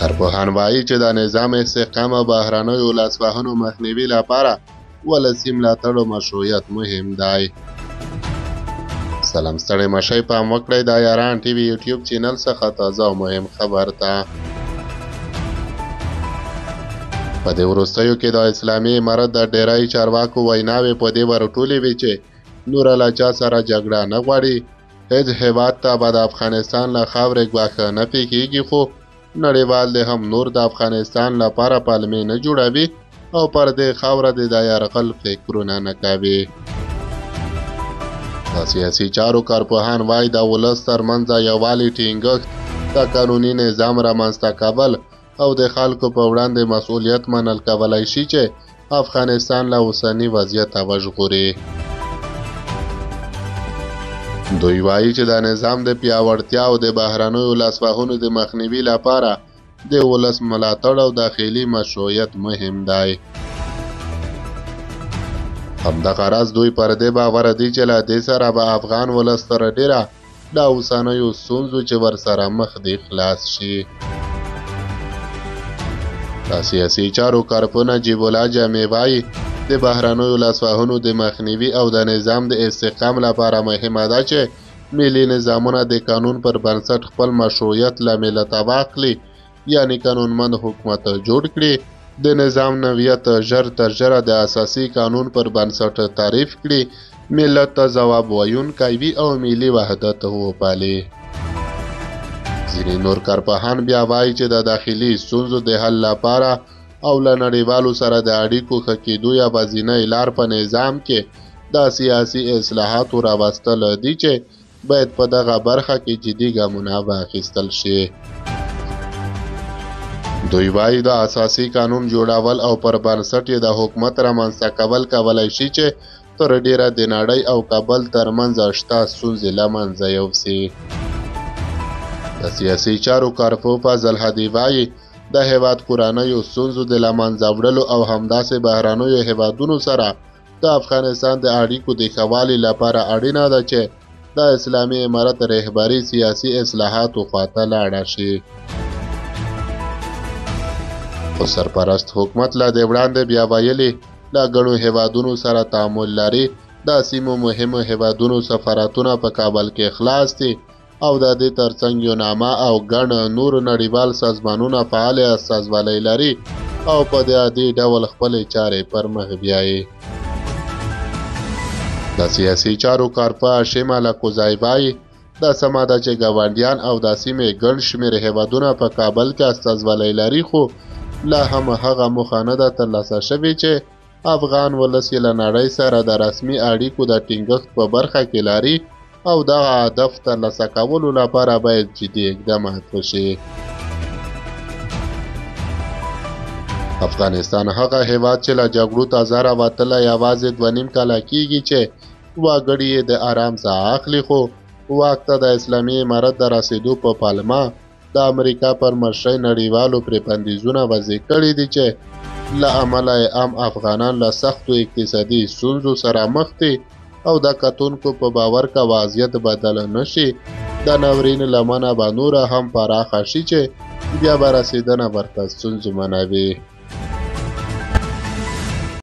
کارپوهان وایي چې د نظام استحکام او بهرنیو لاسوهنو مخنیوي لپاره ولسي ملاتړ او مشروعیت مهم دی. سلام ستړي مشئ پام وکړئ د یاران ټي وي یوټیوب چینل څخه تازه او مهم خبر ته. په دې وروستیو کې د اسلامي امارت د ډېری چارواکو ویناوې په دې ورټولې وې چې نوره له چا سره جګړه نه غواړي. هیڅ هېواد ته به د افغانستان له خاورې ګواښه نه پېښېږي، خو نړیوال دې هم نور د افغانستان لپاره پلمې نه جوړوي او پر دې خاوره دې د یرغل فکرونه نه کوي. د سیاسي چارو کارپوهان وایي د ولس ترمنځ یووالي ټینګښت، د قانوني نظام رامنځته کول او د خلکو په وړاندې مسؤلیت منل کولی شي چې افغانستان له اوسني وضعیته وژغوري. دوی وایي چې د نظام د پیاوړتیا او د بهرنیو لاسوهنو د مخنیوي لپاره د ولس ملاتړ او داخلي مشروعیت مهم دی. همدغه راز دوی پر دې باور دي چې له دې سره به افغان ولس تر ډېره د اوسنیو ستونزو چې ورسره مخ دي خلاص شي. د سیاسي چارو کارپوه نجیب الله جامع وایي د بهرنیو لاسوهنو د مخنیوي او د نظام د استحکام لپاره مهمه ده چې ملي نظامونه د قانون پر بنسټ خپل مشروعیت له ملته واخلي، یعنی قانونمند حکومت جوړ کړي، د نظام نوعیت ژر تر ژره د اساسي قانون پر بنسټ تعریف کړي، ملت ته ځواب ویونکی وي او ملي وحدت وپالي. ځینې نور کارپوهان بیا وایي چې د داخلي ستونزو د حل لپاره او له نړیوالو سره د اړیکو ښه کېدو یوازینۍ لار په نظام کې د سیاسي اصلاحاتو راوستل دي چې باید په دغه برخه کې جدي ګامونه واخیستل شي. دوی وایي د اساسي قانون جوړول او پر بنسټ یې د حکومت رامنځته کول کولی شي چې تر ډېره د نړۍ او کابل ترمنځ شته ستونزې له منځه یوسي. د سیاسي چارو کارپوه فضل هادي وایي د هېواد کورنیو ستونزو د له منځه وړلو او همداسې بهرنیو هېوادونو سره د افغانستان د اړیکو د ښه والي لپاره اړینه ده چې د اسلامي امارت رهبري سیاسي اصلاحاتو خواته لاړه شي. خو سرپرست حکومت له دې وړاندې بیا ویلي له ګڼو هېوادونو سره تعامل لري، د سیمو مهمو هېوادونو سفارتونه په کابل کې خلاص دي او د دې ترڅنګ یوناما او ګڼ نور نړیوال سازمانونه فعال استازولۍ لري او په دې عادي ډول خپلې چارې پر مخ بیایي. د سیاسي چارو کارپوه هاشم الکوزی وایي دا سمه ده چې ګاونډیان او د سیمې ګڼ شمېر هېوادونه په کابل کې استازولۍ لري، خو لا هم هغه موخه نه ده ترلاسه شوې چې افغان ولس یې له نړۍ سره د رسمي اړیکو د ټینګښت په برخه کې لري او دغه هدف ترلاسه کولو لپاره باید جدي اقدامات وشي. افغانستان هغه هېواد چې له جګړو تازه راوتلی یوازې 2.5 کاله کېږي چې وګړي یې د آرام ساه اخلي، خو واک ته د اسلامي امارت د رسېدو په پلمه د امریکا پر مشرۍ نړیوالو پرې بندیزونه وضع کړي دي چې له امله یې عام افغانان له سختو اقتصادي ستونزو سره مخ دي او د کتونکو په باور که وضعیت بدل نشي د ناورین لمنه به نوره هم پراخه شي چې بیا به رسېدنه ورته ستونزمنه وي.